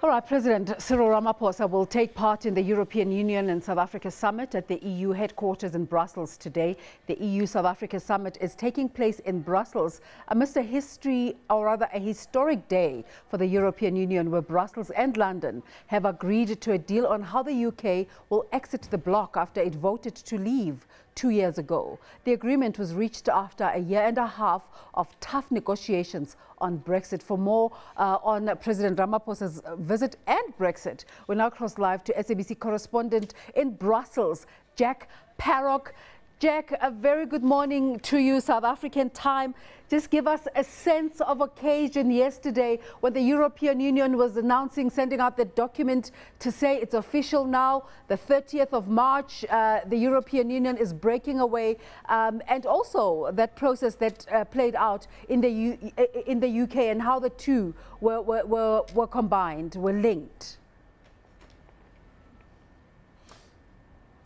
All right, President Cyril Ramaphosa will take part in the European Union and South Africa summit at the EU headquarters in Brussels today. The EU-South Africa summit is taking place in Brussels amidst a historic day for the European Union, where Brussels and London have agreed to a deal on how the UK will exit the bloc after it voted to leave 2 years ago. The agreement was reached after a year and a half of tough negotiations on Brexit. For more on President Ramaphosa's visit and Brexit, we now cross live to SABC correspondent in Brussels, Jack Parrock. Jack, a very good morning to you, South African time. Just give us a sense of occasion yesterday when the European Union was announcing, sending out the document to say it's official now. The 30th of March, the European Union is breaking away, and also that process that played out in the UK and how the two were combined, were linked.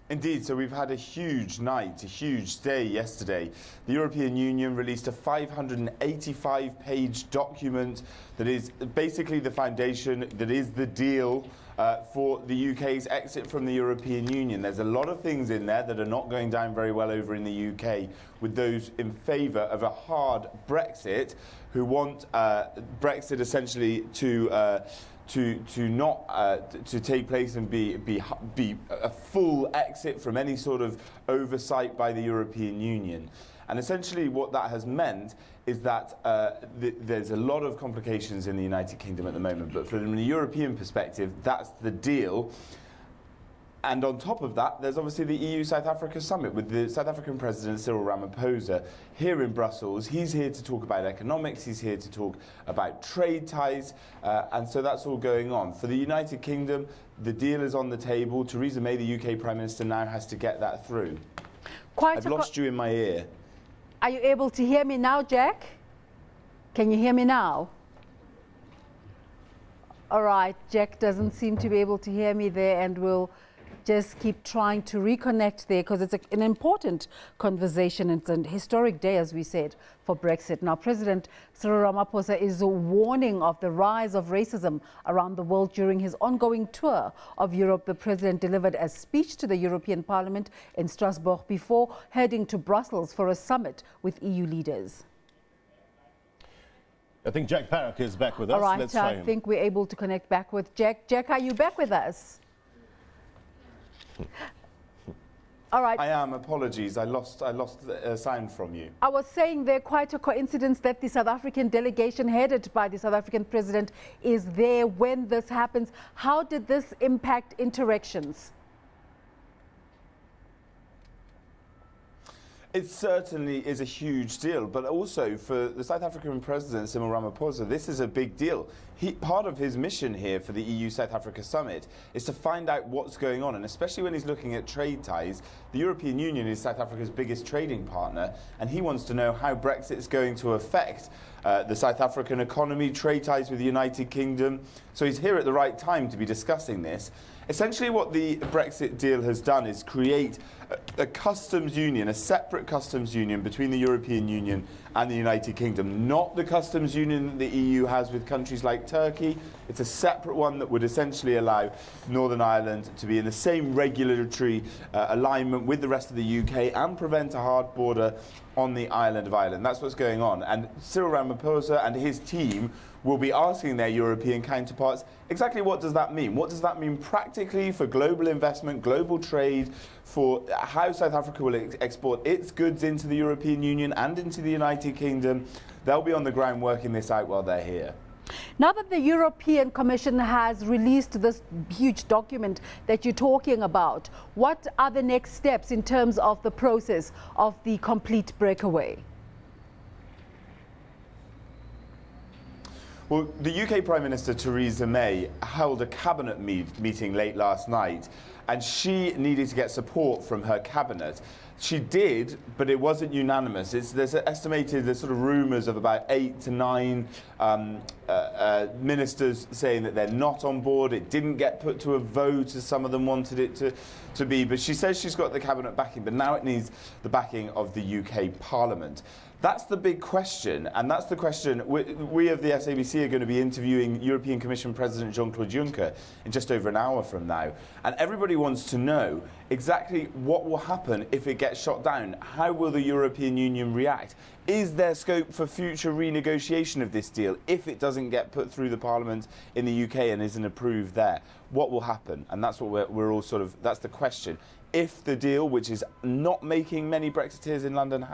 Indeed, so we've had a huge night, a huge day yesterday. The European Union released a 585-page document that is basically the foundation, that is the deal for the UK's exit from the European Union. There's a lot of things in there that are not going down very well over in the UK, with those in favour of a hard Brexit, who want Brexit essentially to take place and be a full exit from any sort of oversight by the European Union. And essentially what that has meant is that there's a lot of complications in the United Kingdom at the moment, but from a European perspective, that's the deal. And on top of that, there's obviously the EU-South Africa summit with the South African President Cyril Ramaphosa here in Brussels. He's here to talk about economics, he's here to talk about trade ties, and so that's all going on. For the United Kingdom, the deal is on the table. Theresa May, the UK Prime Minister, now has to get that through. I've lost you in my ear. Are you able to hear me now, Jack? Can you hear me now? All right, Jack doesn't seem to be able to hear me there, and we'll just keep trying to reconnect there, because it's an important conversation. It's a historic day, as we said, for Brexit. Now, President Cyril Ramaphosa is warning of the rise of racism around the world during his ongoing tour of Europe. The president delivered a speech to the European Parliament in Strasbourg before heading to Brussels for a summit with EU leaders. I think Jack Parrock is back with us. All right, let's try him. I think we're able to connect back with Jack. Jack, are you back with us? All right. I am. Apologies. I lost sound from you. I was saying there, quite a coincidence that the South African delegation headed by the South African president is there when this happens. How did this impact interactions? It certainly is a huge deal, but also for the South African President, Cyril Ramaphosa, this is a big deal. Part of his mission here for the EU-South Africa summit is to find out what's going on, and especially when he's looking at trade ties. The European Union is South Africa's biggest trading partner, and he wants to know how Brexit is going to affect the South African economy, trade ties with the United Kingdom. So he's here at the right time to be discussing this. Essentially what the Brexit deal has done is create a customs union, a separate customs union between the European Union and the United Kingdom, not the customs union that the EU has with countries like Turkey. It's a separate one that would essentially allow Northern Ireland to be in the same regulatory alignment with the rest of the UK and prevent a hard border on the island of Ireland. That's what's going on. And Cyril Ramaphosa and his team will be asking their European counterparts exactly what does that mean? What does that mean practically for global investment, global trade, for how South Africa will export its goods into the European Union and into the United Kingdom? They'll be on the ground working this out while they're here. Now that the European Commission has released this huge document that you're talking about, what are the next steps in terms of the process of the complete breakaway? Well, the UK Prime Minister Theresa May held a cabinet meeting late last night, and she needed to get support from her cabinet. She did, but it wasn't unanimous. There's sort of rumours of about 8 to 9 ministers saying that they're not on board. It didn't get put to a vote as some of them wanted it to be. But she says she's got the cabinet backing, but now it needs the backing of the UK Parliament. That's the big question, and that's the question we of the SABC are going to be interviewing European Commission President Jean-Claude Juncker in just over an hour from now. And everybody wants to know exactly what will happen if it gets shot down. How will the European Union react? Is there scope for future renegotiation of this deal if it doesn't get put through the Parliament in the UK and isn't approved there? What will happen? And that's what we're all sort of, that's the question. If the deal, which is not making many Brexiteers in London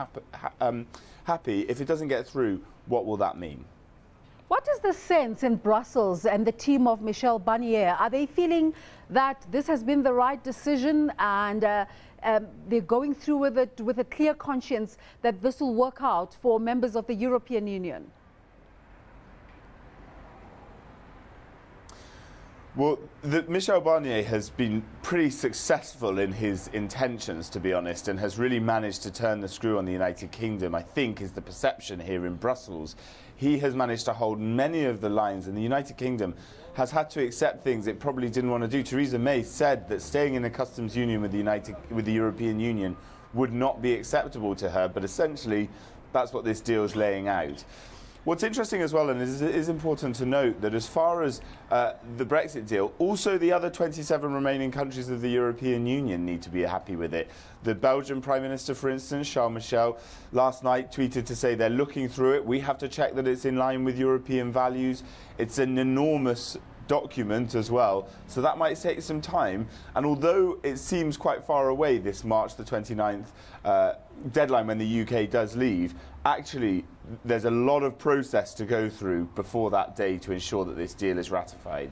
happy, if it doesn't get through, what will that mean? What is the sense in Brussels and the team of Michel Barnier? Are they feeling that this has been the right decision and they're going through with it with a clear conscience that this will work out for members of the European Union? Well, Michel Barnier has been pretty successful in his intentions, to be honest, and has really managed to turn the screw on the United Kingdom, I think, is the perception here in Brussels. He has managed to hold many of the lines, and the United Kingdom has had to accept things it probably didn't want to do. Theresa May said that staying in a customs union with the European Union would not be acceptable to her, but essentially that's what this deal is laying out. What's interesting as well, and it is important to note, that as far as the Brexit deal, also the other 27 remaining countries of the European Union need to be happy with it. The Belgian Prime Minister, for instance, Charles Michel, last night tweeted to say they're looking through it. We have to check that it's in line with European values. It's an enormous document as well, so that might take some time. And although it seems quite far away, this March the 29th deadline when the UK does leave, actually there's a lot of process to go through before that day to ensure that this deal is ratified.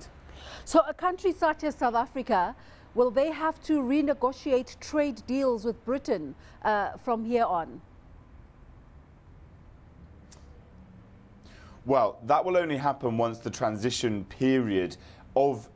So a country such as South Africa, will they have to renegotiate trade deals with Britain from here on? Well, that will only happen once the transition period of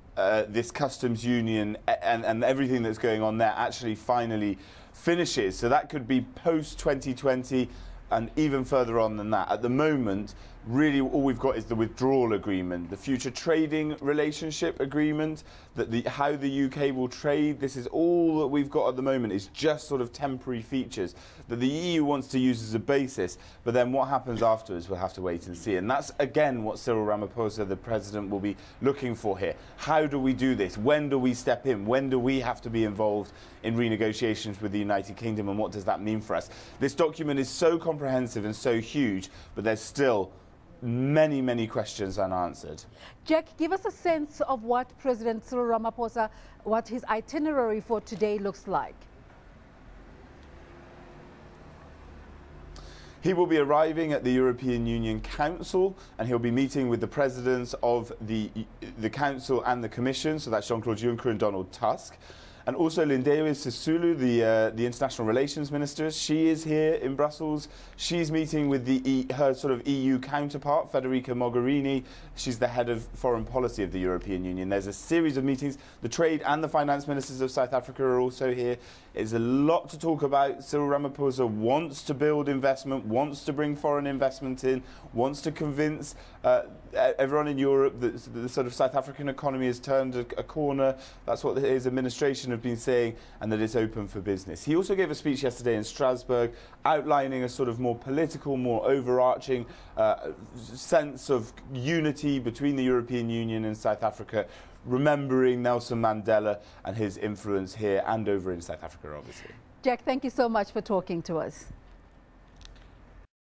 this customs union and everything that's going on there actually finally finishes. So that could be post-2020 and even further on than that. At the moment, really all we've got is the withdrawal agreement, the future trading relationship agreement, that how the UK will trade. This is all that we've got at the moment, is just sort of temporary features that the EU wants to use as a basis. But then what happens afterwards, we'll have to wait and see. And that's, again, what Cyril Ramaphosa, the president, will be looking for here. How do we do this? When do we step in? When do we have to be involved in renegotiations with the United Kingdom? And what does that mean for us? This document is so comprehensive and so huge, but there's still many, many questions unanswered. Jack, give us a sense of what President Cyril Ramaphosa, what his itinerary for today looks like. He will be arriving at the European Union Council, and he'll be meeting with the presidents of the Council and the Commission, so that's Jean-Claude Juncker and Donald Tusk. And also Lindiwe Sisulu, the International Relations Minister, she is here in Brussels. She's meeting with her sort of EU counterpart, Federica Mogherini. She's the head of foreign policy of the European Union. There's a series of meetings. The trade and the finance ministers of South Africa are also here. There's a lot to talk about. Cyril Ramaphosa wants to build investment, wants to bring foreign investment in, wants to convince everyone in Europe that the sort of South African economy has turned a corner. That's what his administration have been saying, and that it's open for business. He also gave a speech yesterday in Strasbourg outlining a sort of more political, more overarching sense of unity between the European Union and South Africa, remembering Nelson Mandela and his influence here and over in South Africa, obviously. Jack, thank you so much for talking to us.